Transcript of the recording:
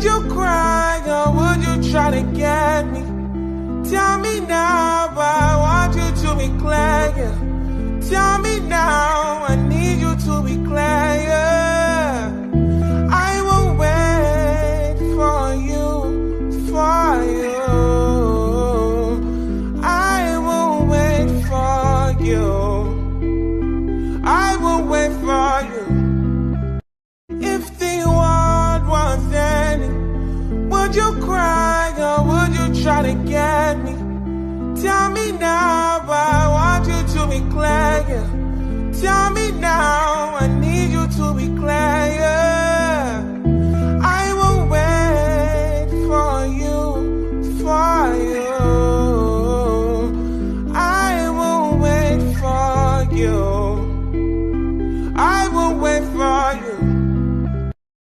Would you cry or would you try to get me? Tell me now, I want you to be clear, yeah. Tell me now, I need you to be clear, yeah. I will wait for you, for you. I will wait for you. I will wait for you. If the world was ending, would you cry or would you try to get me? Tell me now, I want you to be clear, yeah. Tell me now, I need you to be clear.